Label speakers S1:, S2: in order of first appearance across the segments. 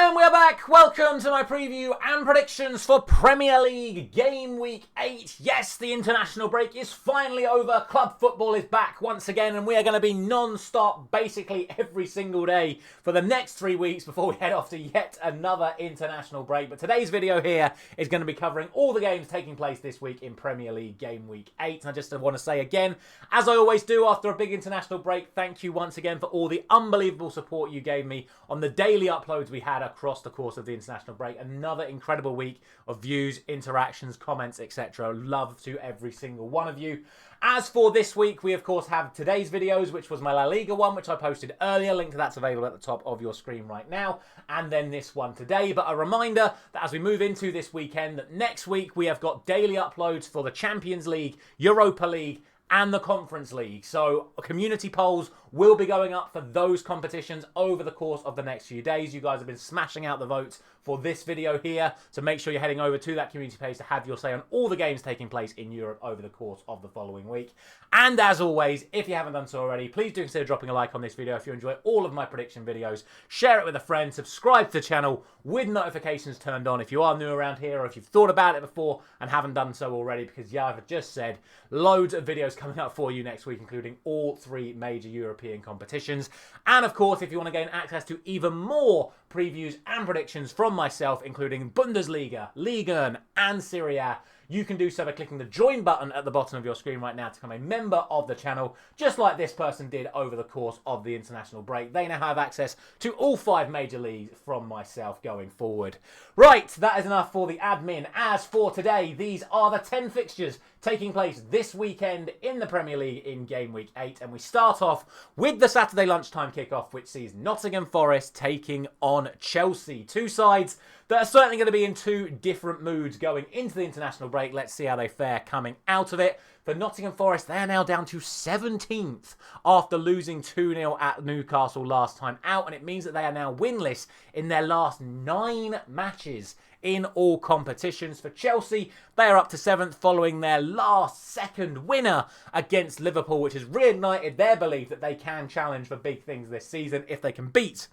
S1: And we're back. Welcome to my preview and predictions for Premier League Game Week 8. Yes, the international break is finally over. Club football is back once again, and we are going to be non-stop basically every single day for the next 3 weeks before we head off to yet another international break. But today's video here is going to be covering all the games taking place this week in Premier League Game Week 8. And I just want to say again, as I always do after a big international break, thank you once again for all the unbelievable support you gave me on the daily uploads we had across the course of the international break. Another incredible week of views, interactions, comments, etc. Love to every single one of you. As for this week, we of course have today's videos, which was my La Liga one, which I posted earlier. Link to that's available at the top of your screen right now. And then this one today. But a reminder that as we move into this weekend, that next week we have got daily uploads for the Champions League, Europa League, and the Conference League. So community polls will be going up for those competitions over the course of the next few days. You guys have been smashing out the votes for this video here, so make sure you're heading over to that community page to have your say on all the games taking place in Europe over the course of the following week. And as always, if you haven't done so already, please do consider dropping a like on this video if you enjoy all of my prediction videos. Share it with a friend, subscribe to the channel with notifications turned on if you are new around here or if you've thought about it before and haven't done so already, because yeah, I've just said loads of videos coming up for you next week, including all 3 major European competitions. And of course, if you want to gain access to even more previews and predictions from myself, including Bundesliga, Ligue 1 and Serie A, you can do so by clicking the join button at the bottom of your screen right now to become a member of the channel, just like this person did over the course of the international break. They now have access to all 5 major leagues from myself going forward. Right, that is enough for the admin. As for today, these are the 10 fixtures taking place this weekend in the Premier League in Game Week 8. And we start off with the Saturday lunchtime kickoff, which sees Nottingham Forest taking on Chelsea. 2 sides that are certainly going to be in 2 different moods going into the international break. Let's see how they fare coming out of it. For Nottingham Forest, they are now down to 17th after losing 2-0 at Newcastle last time out. And it means that they are now winless in their last 9 matches in all competitions. For Chelsea, they are up to 7th following their last second winner against Liverpool, which has reignited their belief that they can challenge for big things this season if they can beat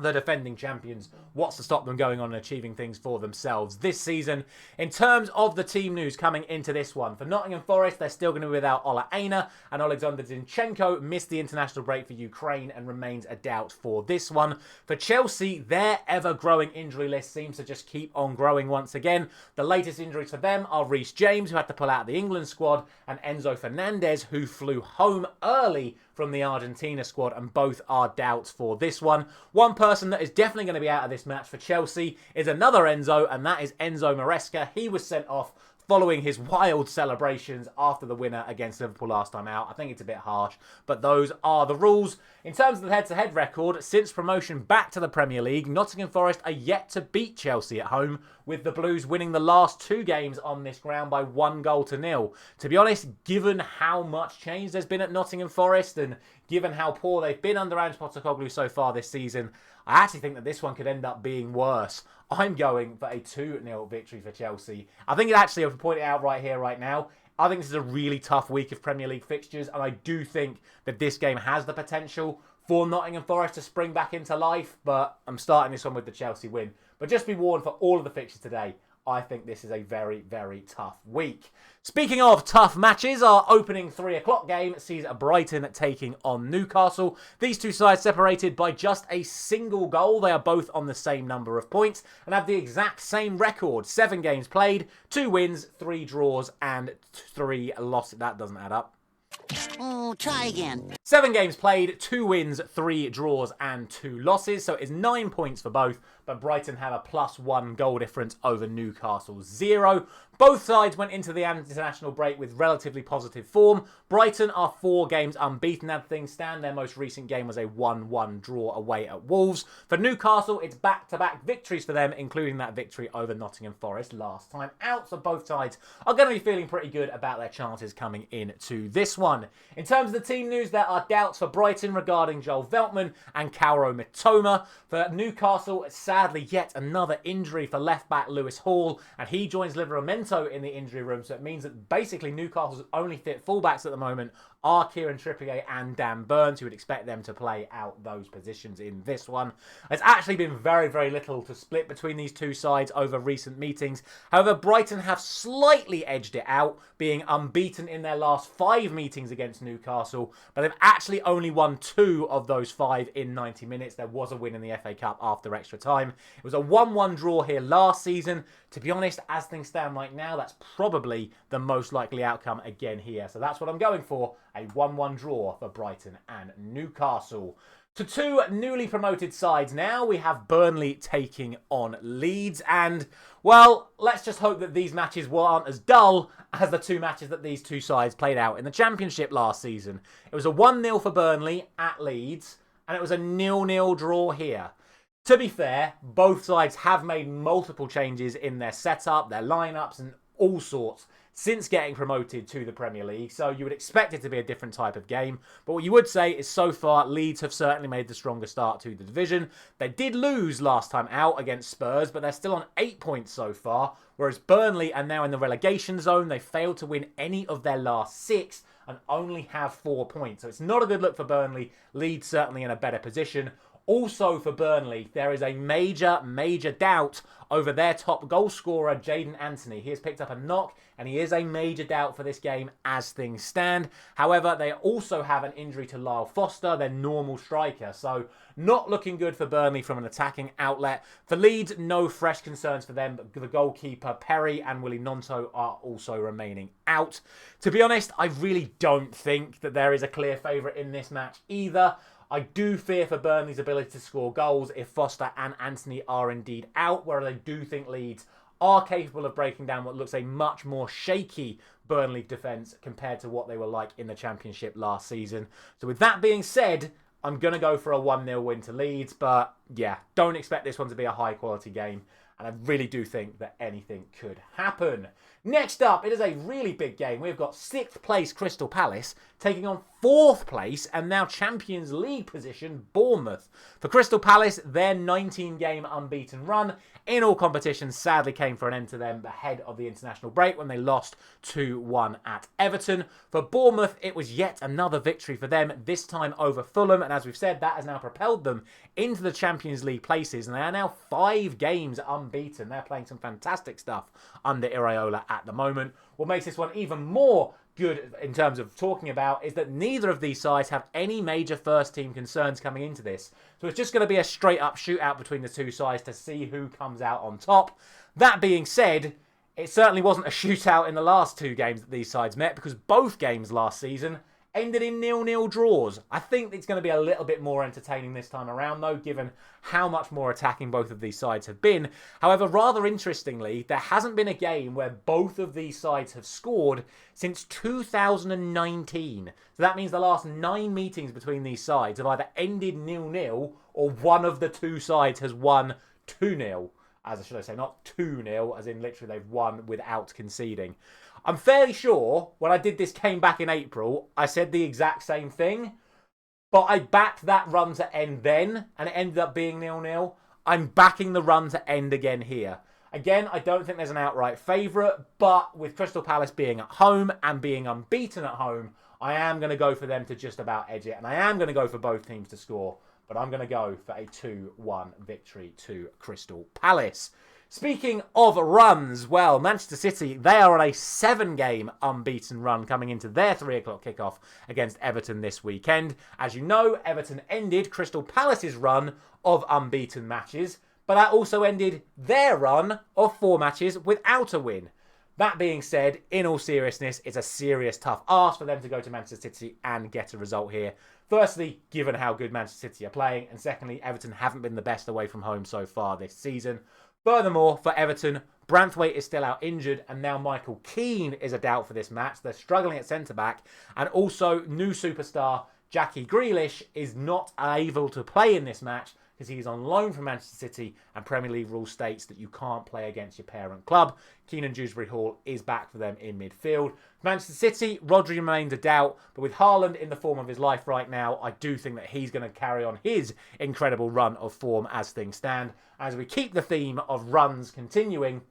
S1: the defending champions. What's to stop them going on and achieving things for themselves this season? In terms of the team news coming into this one, for Nottingham Forest, they're still going to be without Ola Aina, and Alexander Zinchenko missed the international break for Ukraine and remains a doubt for this one. For Chelsea, their ever-growing injury list seems to just keep on growing once again. The latest injuries for them are Reece James, who had to pull out of the England squad, and Enzo Fernandez, who flew home early from the Argentina squad, and both are doubts for this one. One person that is definitely going to be out of this match for Chelsea is another Enzo, and that is Enzo Maresca. He was sent off following his wild celebrations after the winner against Liverpool last time out. I think it's a bit harsh, but those are the rules. In terms of the head-to-head record, since promotion back to the Premier League, Nottingham Forest are yet to beat Chelsea at home, with the Blues winning the last 2 games on this ground by 1-0. To be honest, given how much change there's been at Nottingham Forest and given how poor they've been under Ange Postecoglou so far this season, I actually think that this one could end up being worse. I'm going for a 2-0 victory for Chelsea. I think it actually, I've pointed out right here, right now, I think this is a really tough week of Premier League fixtures, and I do think that this game has the potential for Nottingham Forest to spring back into life, but I'm starting this one with the Chelsea win. But just be warned, for all of the fixtures today, I think this is a very, very tough week. Speaking of tough matches, our opening 3 o'clock game sees Brighton taking on Newcastle. These 2 sides separated by just a single goal. They are both on the same number of points and have the exact same record. 7 games played, 2 wins, 3 draws and 3 losses. That doesn't add up.
S2: Oh, try again.
S1: 7 games played, 2 wins, 3 draws and 2 losses. So it is 9 points for both, but Brighton have a +1 goal difference over Newcastle's 0. Both sides went into the international break with relatively positive form. Brighton are 4 games unbeaten as things stand. Their most recent game was a 1-1 draw away at Wolves. For Newcastle, it's back-to-back victories for them, including that victory over Nottingham Forest last time out. So both sides are going to be feeling pretty good about their chances coming into this one. In terms of the team news, there are doubts for Brighton regarding Joel Veltman and Kaoru Mitoma. For Newcastle, sadly, yet another injury for left-back Lewis Hall, and he joins Livramento in the injury room, so it means that basically Newcastle's only fit fullbacks at the moment are Kieran Trippier and Dan Burns. You would expect them to play out those positions in this one. There's actually been very, very little to split between these two sides over recent meetings. However, Brighton have slightly edged it out, being unbeaten in their last 5 meetings against Newcastle, but they've actually only won 2 of those 5 in 90 minutes. There was a win in the FA Cup after extra time. It was a 1-1 draw here last season. To be honest, as things stand right now, that's probably the most likely outcome again here. So that's what I'm going for, a 1-1 draw for Brighton and Newcastle. To 2 newly promoted sides now, we have Burnley taking on Leeds. And, well, let's just hope that these matches weren't as dull as the 2 matches that these 2 sides played out in the Championship last season. It was a 1-0 for Burnley at Leeds, and it was a 0-0 draw here. To be fair, both sides have made multiple changes in their setup, their lineups, and all sorts since getting promoted to the Premier League, so you would expect it to be a different type of game. But what you would say is so far, Leeds have certainly made the stronger start to the division. They did lose last time out against Spurs, but they're still on 8 points so far, whereas Burnley are now in the relegation zone. They failed to win any of their last 6 and only have 4 points. So it's not a good look for Burnley. Leeds certainly in a better position. Also for Burnley, there is a major doubt over their top goal scorer, Jadon Anthony. He has picked up a knock, and he is a major doubt for this game as things stand. However, they also have an injury to Lyle Foster, their normal striker. So not looking good for Burnley from an attacking outlet. For Leeds, no fresh concerns for them, but the goalkeeper Perry and Willie Gnonto are also remaining out. To be honest, I really don't think that there is a clear favourite in this match either. I do fear for Burnley's ability to score goals if Foster and Anthony are indeed out, whereas I do think Leeds are capable of breaking down what looks a much more shaky Burnley defence compared to what they were like in the Championship last season. So with that being said, I'm going to go for a 1-0 win to Leeds, but yeah, don't expect this one to be a high-quality game, and I really do think that anything could happen. Next up, it is a really big game. We've got 6th place Crystal Palace taking on 4th place and now Champions League position Bournemouth. For Crystal Palace, their 19-game unbeaten run in all competitions sadly came for an end to them ahead of the international break when they lost 2-1 at Everton. For Bournemouth, it was yet another victory for them, this time over Fulham, and as we've said, that has now propelled them into the Champions League places, and they are now 5 games unbeaten. They're playing some fantastic stuff under Iraola at the moment. What makes this one even more good in terms of talking about is that neither of these sides have any major first team concerns coming into this. So it's just going to be a straight up shootout between the 2 sides to see who comes out on top. That being said, it certainly wasn't a shootout in the last 2 games that these sides met, because both games last season ended in 0-0 draws. I think it's going to be a little bit more entertaining this time around, though, given how much more attacking both of these sides have been. However, rather interestingly, there hasn't been a game where both of these sides have scored since 2019. So that means the last 9 meetings between these sides have either ended 0-0 or one of the 2 sides has won 2-0. As should I say, not 2-0, as in literally they've won without conceding. I'm fairly sure when I did this game back in April, I said the exact same thing, but I backed that run to end then, and it ended up being 0-0. I'm backing the run to end again here. Again, I don't think there's an outright favourite, but with Crystal Palace being at home and being unbeaten at home, I am going to go for them to just about edge it, and I am going to go for both teams to score, but I'm going to go for a 2-1 victory to Crystal Palace. Speaking of runs, well, Manchester City, they are on a 7-game unbeaten run coming into their 3 o'clock kickoff against Everton this weekend. As you know, Everton ended Crystal Palace's run of unbeaten matches, but that also ended their run of 4 matches without a win. That being said, in all seriousness, it's a serious tough ask for them to go to Manchester City and get a result here. Firstly, given how good Manchester City are playing, and secondly, Everton haven't been the best away from home so far this season. Furthermore, for Everton, Branthwaite is still out injured, and now Michael Keane is a doubt for this match. They're struggling at centre-back, and also new superstar Jackie Grealish is not able to play in this match because he's on loan from Manchester City, and Premier League rule states that you can't play against your parent club. Keenan Dewsbury Hall is back for them in midfield. Manchester City, Rodri remains a doubt, but with Haaland in the form of his life right now, I do think that he's going to carry on his incredible run of form as things stand. As we keep the theme of runs continuing,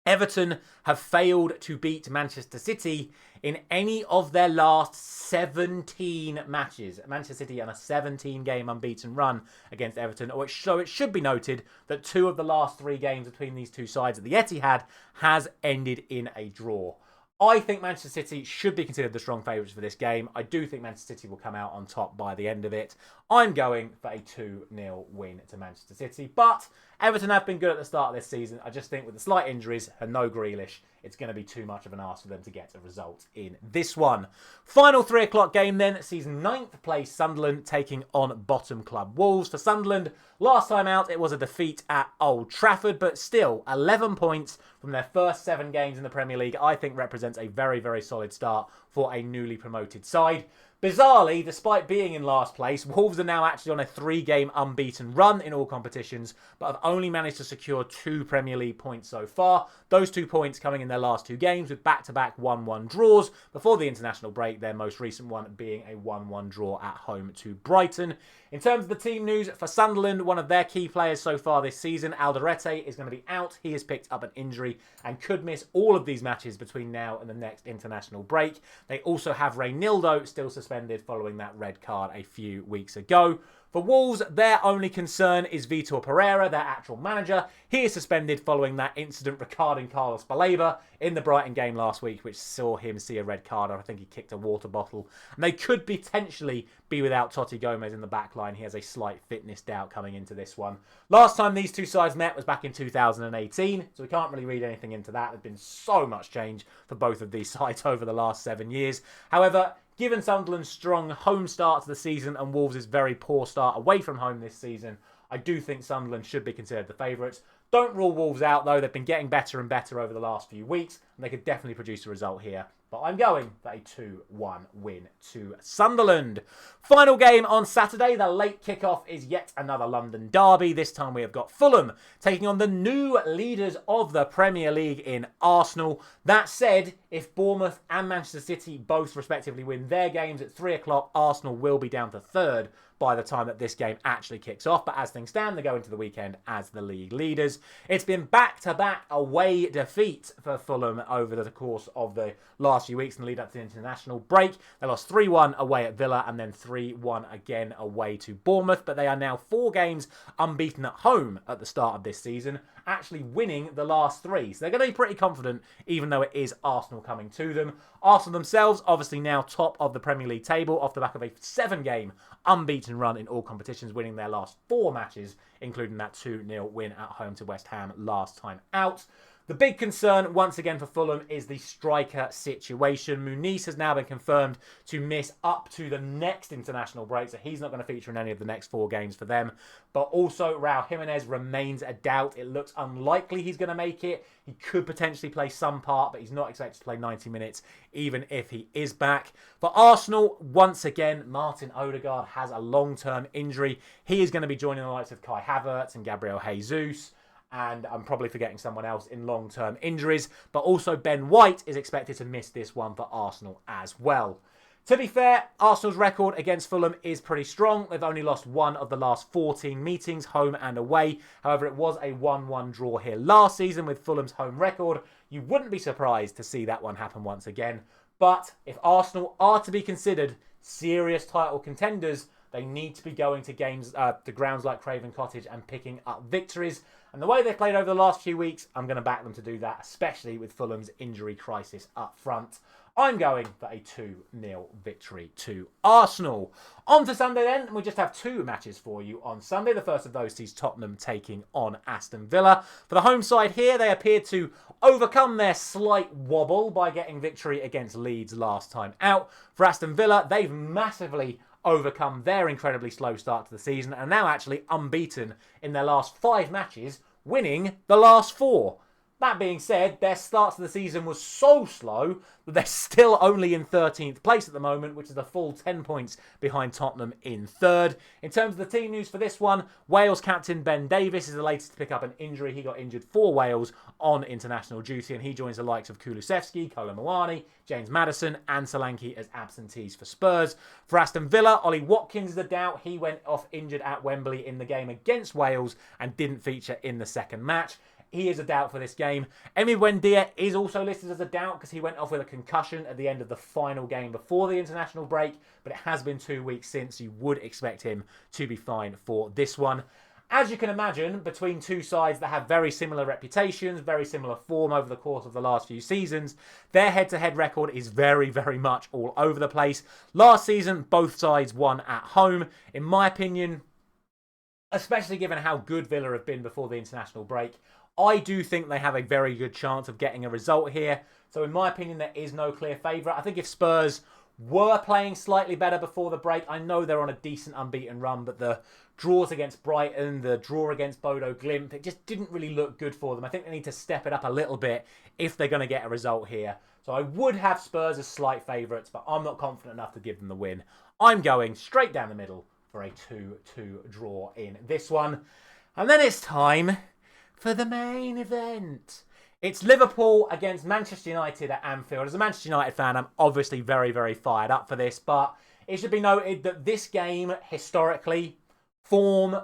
S1: Everton have failed to beat Manchester City in any of their last 17 matches. Manchester City on a 17-game unbeaten run against Everton. So it should be noted that 2 of the last 3 games between these two sides at the Etihad has ended in a draw. I think Manchester City should be considered the strong favourites for this game. I do think Manchester City will come out on top by the end of it. I'm going for a 2-0 win to Manchester City. But Everton have been good at the start of this season. I just think with the slight injuries and no Grealish, it's going to be too much of an ask for them to get a result in this one. Final 3 o'clock game then, sees 9th place Sunderland taking on bottom club Wolves. For Sunderland, last time out it was a defeat at Old Trafford, but still 11 points from their first 7 games in the Premier League I think represents a very, very solid start for a newly promoted side. Bizarrely, despite being in last place, Wolves are now actually on a 3-game unbeaten run in all competitions, but have only managed to secure 2 Premier League points so far. Those 2 points coming in their last 2 games with back-to-back 1-1 draws before the international break, their most recent one being a 1-1 draw at home to Brighton. In terms of the team news, for Sunderland, one of their key players so far this season, Alderete, is going to be out. He has picked up an injury and could miss all of these matches between now and the next international break. They also have Reynildo still suspended following that red card a few weeks ago. For Wolves, their only concern is Vitor Pereira, their actual manager. He is suspended following that incident regarding Carlos Baleba in the Brighton game last week, which saw him see a red card. I think he kicked a water bottle. And they could potentially be without Totti Gomez in the back line. He has a slight fitness doubt coming into this one. Last time these two sides met was back in 2018, so we can't really read anything into that. There's been so much change for both of these sides over the last 7 years. However, given Sunderland's strong home start to the season and Wolves' very poor start away from home this season, I do think Sunderland should be considered the favourites. Don't rule Wolves out though, they've been getting better and better over the last few weeks and they could definitely produce a result here. But I'm going for a 2-1 win to Sunderland. Final game on Saturday, the late kickoff is yet another London derby. This time we have got Fulham taking on the new leaders of the Premier League in Arsenal. That said, if Bournemouth and Manchester City both respectively win their games at 3 o'clock, Arsenal will be down to 3rd by the time that this game actually kicks off. But as things stand, they go into the weekend as the league leaders. It's been back-to-back away defeat for Fulham over the course of the last few weeks in the lead up to the international break. They lost 3-1 away at Villa and then 3-1 again away to Bournemouth. But they are now 4 games unbeaten at home at the start of this season, actually winning the last 3. So they're going to be pretty confident, even though it is Arsenal coming to them. Arsenal themselves, obviously now top of the Premier League table off the back of a 7-game unbeaten run in all competitions, winning their last 4 matches, including that 2-0 win at home to West Ham last time out. The big concern, once again, for Fulham is the striker situation. Muniz has now been confirmed to miss up to the next international break, so he's not going to feature in any of the next 4 games for them. But also, Raul Jimenez remains a doubt. It looks unlikely he's going to make it. He could potentially play some part, but he's not expected to play 90 minutes, even if he is back. For Arsenal, once again, Martin Odegaard has a long-term injury. He is going to be joining the likes of Kai Havertz and Gabriel Jesus. And I'm probably forgetting someone else in long-term injuries. But also Ben White is expected to miss this one for Arsenal as well. To be fair, Arsenal's record against Fulham is pretty strong. They've only lost 1 of the last 14 meetings, home and away. However, it was a 1-1 draw here last season with Fulham's home record. You wouldn't be surprised to see that one happen once again. But if Arsenal are to be considered serious title contenders, they need to be going to games, to grounds like Craven Cottage and picking up victories. And the way they've played over the last few weeks, I'm going to back them to do that, especially with Fulham's injury crisis up front. I'm going for a 2-0 victory to Arsenal. On to Sunday then, we just have 2 matches for you on Sunday. The first of those sees Tottenham taking on Aston Villa. For the home side here, they appeared to overcome their slight wobble by getting victory against Leeds last time out. For Aston Villa, they've massively overcome their incredibly slow start to the season and are now actually unbeaten in their last 5 matches, winning the last 4. That being said, their start to the season was so slow that they're still only in 13th place at the moment, which is a full 10 points behind Tottenham in 3rd. In terms of the team news for this one, Wales captain Ben Davies is the latest to pick up an injury. He got injured for Wales on international duty, and he joins the likes of Kulusevski, Kolo Muani, James Maddison and Solanke as absentees for Spurs. For Aston Villa, Ollie Watkins is a doubt. He went off injured at Wembley in the game against Wales and didn't feature in the second match. he is a doubt for this game. Emi Buendia is also listed as a doubt because he went off with a concussion at the end of the final game before the international break, but it has been 2 weeks since. You would expect him to be fine for this one. As you can imagine, between two sides that have very similar reputations, very similar form over the course of the last few seasons, their head-to-head record is very, very much all over the place. Last season, both sides won at home. In my opinion, especially given how good Villa have been before the international break, I do think they have a very good chance of getting a result here. So in my opinion, there is no clear favourite. I think if Spurs were playing slightly better before the break, I know they're on a decent unbeaten run, but the draws against Brighton, the draw against Bodo Glimt, it just didn't really look good for them. I think they need to step it up a little bit if they're going to get a result here. So I would have Spurs as slight favourites, but I'm not confident enough to give them the win. I'm going straight down the middle for a 2-2 draw in this one. And then it's time for the main event. It's Liverpool against Manchester United at Anfield. As a Manchester United fan, I'm obviously very, very fired up for this, but it should be noted that this game, historically, form,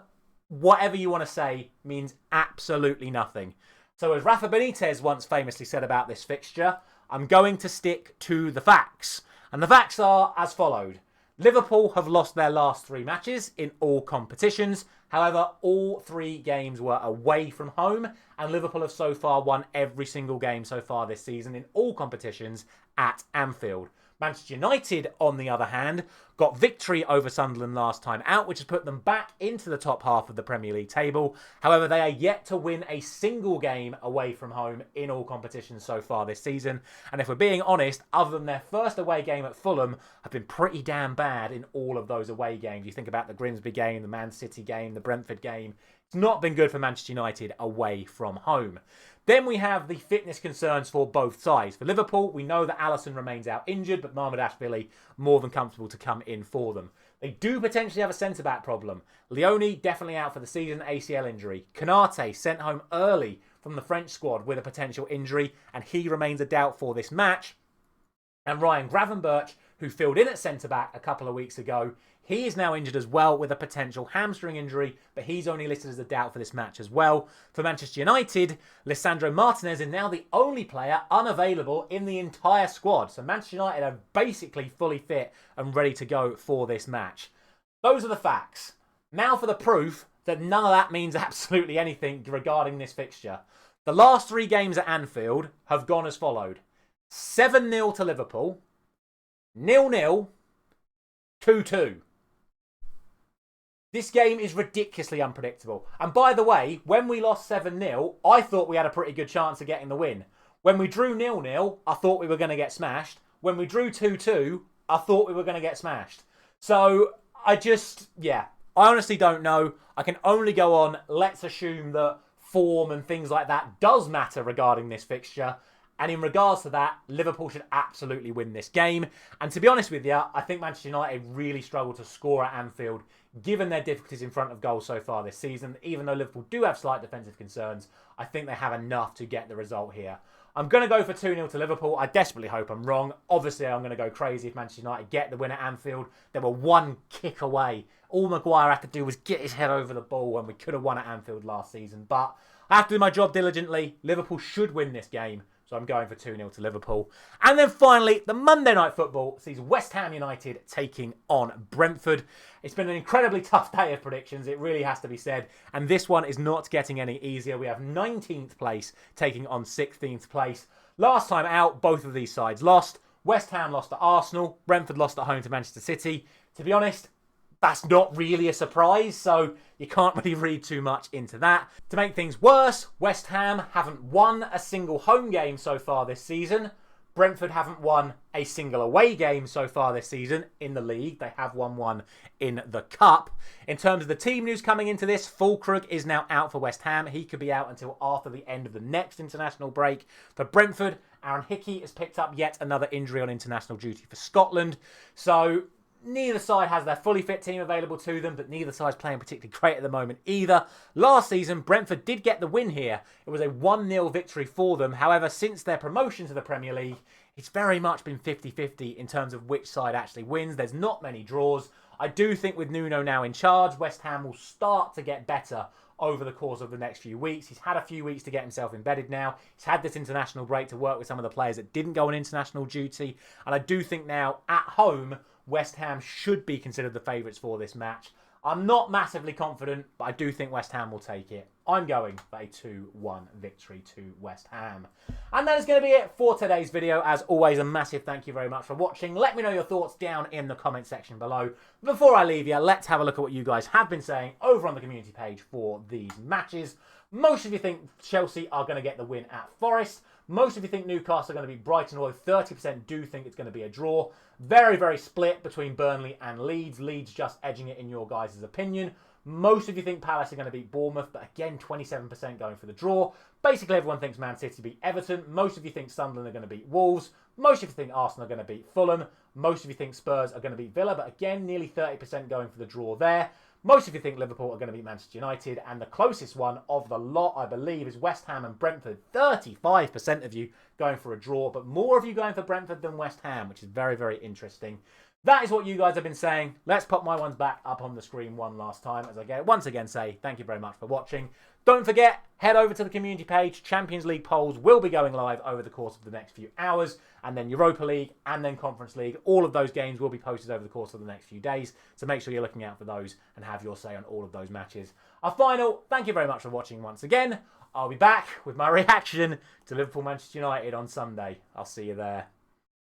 S1: whatever you want to say, means absolutely nothing. So as Rafa Benitez once famously said about this fixture, I'm going to stick to the facts. And the facts are as followed. Liverpool have lost their last 3 matches in all competitions. However, all 3 games were away from home, and Liverpool have so far won every single game so far this season in all competitions at Anfield. Manchester United, on the other hand, got victory over Sunderland last time out, which has put them back into the top half of the Premier League table. However, they are yet to win a single game away from home in all competitions so far this season. And if we're being honest, other than their first away game at Fulham, have been pretty damn bad in all of those away games. You think about the Grimsby game, the Man City game, the Brentford game. It's not been good for Manchester United away from home. Then we have the fitness concerns for both sides. For Liverpool, we know that Alisson remains out injured, but Mamardashvili more than comfortable to come in for them. They do potentially have a centre-back problem. Leone definitely out for the season, ACL injury. Konate sent home early from the French squad with a potential injury, and he remains a doubt for this match. And Ryan Gravenberch, who filled in at centre-back a couple of weeks ago, he is now injured as well with a potential hamstring injury, but he's only listed as a doubt for this match as well. For Manchester United, Lisandro Martinez is now the only player unavailable in the entire squad. So Manchester United are basically fully fit and ready to go for this match. Those are the facts. Now for the proof that none of that means absolutely anything regarding this fixture. The last 3 games at Anfield have gone as followed. 7-0 to Liverpool, 0-0, 2-2. This game is ridiculously unpredictable. And by the way, when we lost 7-0, I thought we had a pretty good chance of getting the win. When we drew 0-0, I thought we were going to get smashed. When we drew 2-2, I thought we were going to get smashed. So, I honestly don't know. I can only go on, let's assume that form and things like that does matter regarding this fixture. And in regards to that, Liverpool should absolutely win this game. And to be honest with you, I think Manchester United really struggle to score at Anfield, given their difficulties in front of goal so far this season. Even though Liverpool do have slight defensive concerns, I think they have enough to get the result here. I'm going to go for 2-0 to Liverpool. I desperately hope I'm wrong. Obviously, I'm going to go crazy if Manchester United get the win at Anfield. They were 1 kick away. All Maguire had to do was get his head over the ball when we could have won at Anfield last season. But I have to do my job diligently. Liverpool should win this game. So I'm going for 2-0 to Liverpool. And then finally, the Monday Night Football sees West Ham United taking on Brentford. It's been an incredibly tough day of predictions, it really has to be said. And this one is not getting any easier. We have 19th place taking on 16th place. Last time out, both of these sides lost. West Ham lost to Arsenal. Brentford lost at home to Manchester City. To be honest, that's not really a surprise, so you can't really read too much into that. To make things worse, West Ham haven't won a single home game so far this season. Brentford haven't won a single away game so far this season in the league. They have won one in the Cup. In terms of the team news coming into this, Fulkrug is now out for West Ham. He could be out until after the end of the next international break. For Brentford, Aaron Hickey has picked up yet another injury on international duty for Scotland. So neither side has their fully fit team available to them, but neither side's playing particularly great at the moment either. Last season, Brentford did get the win here. It was a 1-0 victory for them. However, since their promotion to the Premier League, it's very much been 50-50 in terms of which side actually wins. There's not many draws. I do think with Nuno now in charge, West Ham will start to get better over the course of the next few weeks. He's had a few weeks to get himself embedded now. He's had this international break to work with some of the players that didn't go on international duty. And I do think now, at home, West Ham should be considered the favourites for this match. I'm not massively confident, but I do think West Ham will take it. I'm going for a 2-1 victory to West Ham. And that is going to be it for today's video. As always, a massive thank you very much for watching. Let me know your thoughts down in the comment section below. Before I leave you, let's have a look at what you guys have been saying over on the community page for these matches. Most of you think Chelsea are going to get the win at Forest. Most of you think Newcastle are going to beat Brighton, although 30% do think it's going to be a draw. Very, very split between Burnley and Leeds. Leeds just edging it in your guys' opinion. Most of you think Palace are going to beat Bournemouth, but again, 27% going for the draw. Basically, everyone thinks Man City beat Everton. Most of you think Sunderland are going to beat Wolves. Most of you think Arsenal are going to beat Fulham. Most of you think Spurs are going to beat Villa, but again, nearly 30% going for the draw there. Most of you think Liverpool are going to beat Manchester United, and the closest one of the lot, I believe, is West Ham and Brentford. 35% of you going for a draw, but more of you going for Brentford than West Ham, which is very, very interesting. That is what you guys have been saying. Let's pop my ones back up on the screen one last time as I once again say thank you very much for watching. Don't forget, head over to the community page. Champions League polls will be going live over the course of the next few hours, and then Europa League and then Conference League. All of those games will be posted over the course of the next few days, so make sure you're looking out for those and have your say on all of those matches. Our final, thank you very much for watching once again. I'll be back with my reaction to Liverpool Manchester United on Sunday. I'll see you there.